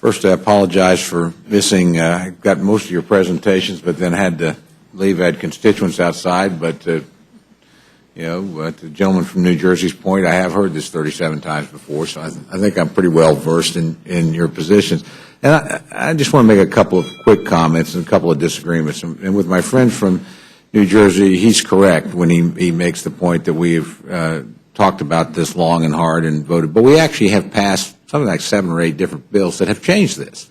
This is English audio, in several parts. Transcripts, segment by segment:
First, I apologize for missing. I got most of your presentations, but then had to leave. I had constituents outside, but the gentleman from New Jersey's point, I have heard this 37 times before, so I think I'm pretty well versed in your positions. And I just want to make a couple of quick comments and a couple of disagreements. And with my friend from New Jersey, he's correct when he makes the point that we've talked about this long and hard and voted, but we actually have passed something like 7 or 8 different bills that have changed this.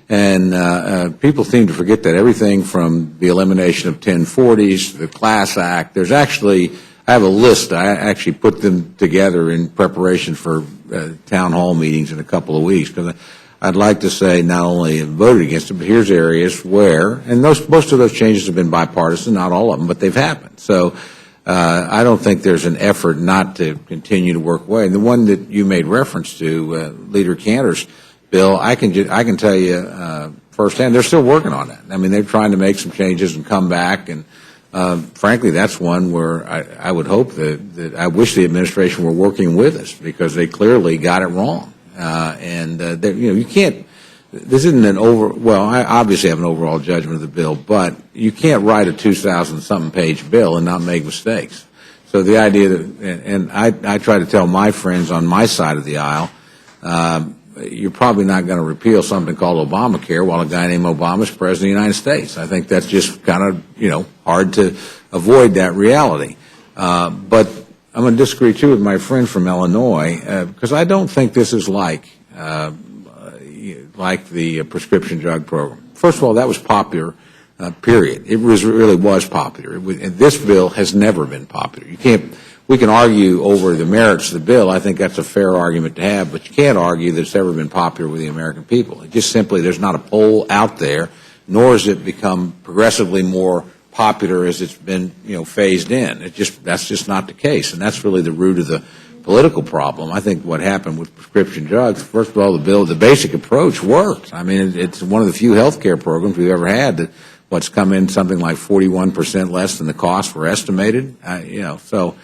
And people seem to forget that everything from the elimination of 1040s, the Class Act, there's actually, I have a list. I actually put them together in preparation for town hall meetings in a couple of weeks, because I'd like to say not only voted against it, but here's areas where, and most of those changes have been bipartisan, not all of them, but they've happened. So I don't think there's an effort not to continue to work away. And the one that you made reference to, Leader Cantor's bill, I can tell you firsthand, they're still working on that. I mean, they're trying to make some changes and come back. And frankly, that's one where I would hope that I wish the administration were working with us, because they clearly got it wrong. You can't. This isn't an I obviously have an overall judgment of the bill, but you can't write a 2,000-something page bill and not make mistakes. So the idea that, and I try to tell my friends on my side of the aisle, you're probably not going to repeal something called Obamacare while a guy named Obama is president of the United States. I think that's just kind of, hard to avoid that reality. But I'm going to disagree, too, with my friend from Illinois, because I don't think this is like the prescription drug program. First of all, that was popular, period. It really was popular. And this bill has never been popular. We can argue over the merits of the bill. I think that's a fair argument to have, but you can't argue that it's ever been popular with the American people. It just simply, there's not a poll out there, nor has it become progressively more popular as it's been, phased in. That's just not the case, and that's really the root of the political problem. I think what happened with prescription drugs, first of all, the basic approach worked. I mean, it's one of the few health care programs we've ever had what's come in something like 41% less than the costs were estimated. So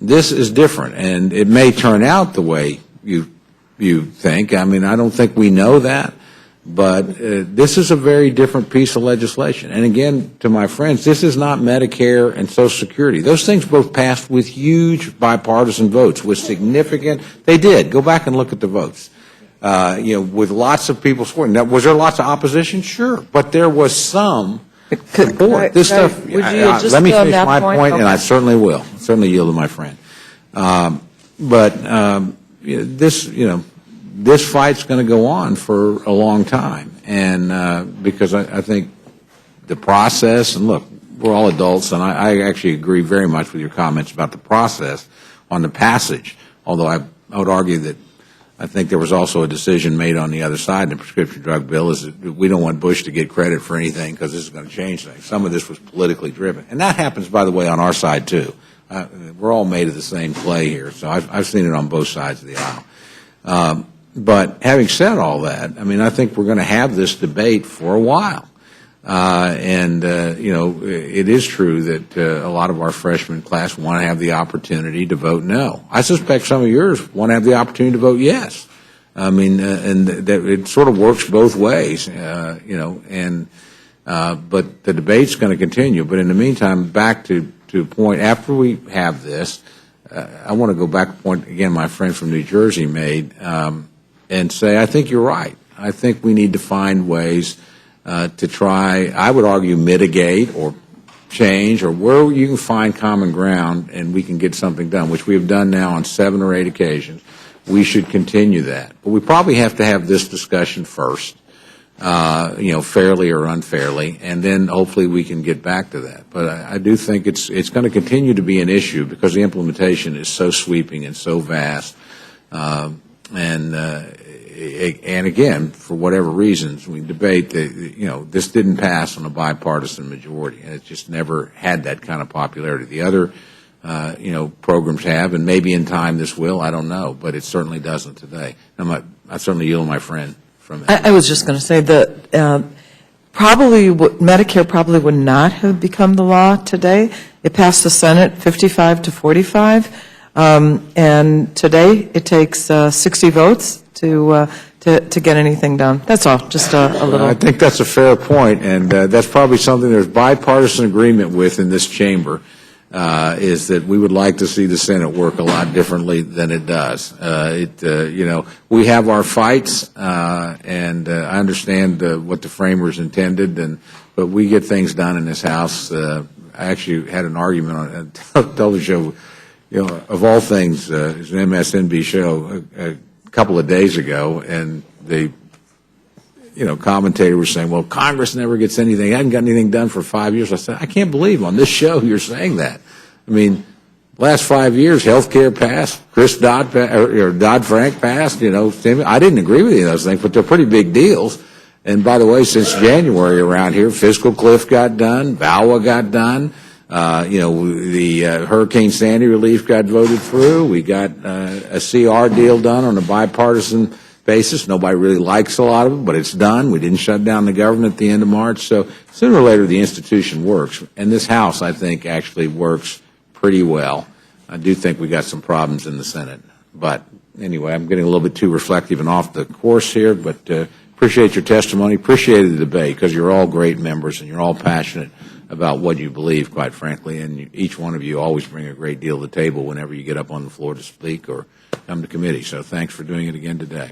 this is different, and it may turn out the way you think. I mean, I don't think we know that. But this is a very different piece of legislation. And again, to my friends, this is not Medicare and Social Security. Those things both passed with huge bipartisan votes, with significant, they did. Go back and look at the votes. With lots of people supporting. Now, was there lots of opposition? Sure. But there was some support. Let me finish my point, and I certainly will. I certainly yield to my friend. This fight's going to go on for a long time, and because I think the process, and look, we're all adults, and I actually agree very much with your comments about the process on the passage, although I would argue that I think there was also a decision made on the other side in the prescription drug bill, is that we don't want Bush to get credit for anything because this is going to change things. Some of this was politically driven, and that happens, by the way, on our side too. We're all made of the same clay here, so I've seen it on both sides of the aisle. But having said all that, I mean, I think we're going to have this debate for a while. It is true that a lot of our freshman class want to have the opportunity to vote no. I suspect some of yours want to have the opportunity to vote yes. I mean, and that it sort of works both ways, but the debate's going to continue. But in the meantime, back to a point, after we have this, I want to go back to a point, again, my friend from New Jersey made, and say, I think you're right. I think we need to find ways to try, I would argue, mitigate or change, or where you can find common ground and we can get something done, which we have done now on 7 or 8 occasions. We should continue that. But we probably have to have this discussion first, fairly or unfairly, and then hopefully we can get back to that. But I do think it's going to continue to be an issue because the implementation is so sweeping and so vast. And again, for whatever reasons, we debate that, this didn't pass on a bipartisan majority, and it just never had that kind of popularity. The other, programs have, and maybe in time this will, I don't know, but it certainly doesn't today. I certainly yield to my friend from that. I was just going to say that Medicare probably would not have become the law today. It passed the Senate 55 to 45. And today it takes 60 votes to to get anything done. That's all, just a little. I think that's a fair point, and that's probably something there's bipartisan agreement with in this chamber, is that we would like to see the Senate work a lot differently than it does. We have our fights, and I understand what the framers intended, but we get things done in this House. I actually had an argument on a television show, of all things, it's an MSNBC show a couple of days ago, and the commentator was saying, well, Congress never gets anything. I haven't got anything done for 5 years. I said, I can't believe on this show you're saying that. I mean, last 5 years, health care passed, Dodd-Frank passed, I didn't agree with any of those things, but they're pretty big deals. And by the way, since January around here, fiscal cliff got done, VAWA got done, the Hurricane Sandy relief got voted through. We got a CR deal done on a bipartisan basis. Nobody really likes a lot of it, but it's done. We didn't shut down the government at the end of March. So sooner or later, the institution works. And this House, I think, actually works pretty well. I do think we got some problems in the Senate. But anyway, I'm getting a little bit too reflective and off the course here, but appreciate your testimony, appreciate the debate, because you're all great members and you're all passionate about what you believe, quite frankly, and each one of you always bring a great deal to the table whenever you get up on the floor to speak or come to committee. So thanks for doing it again today.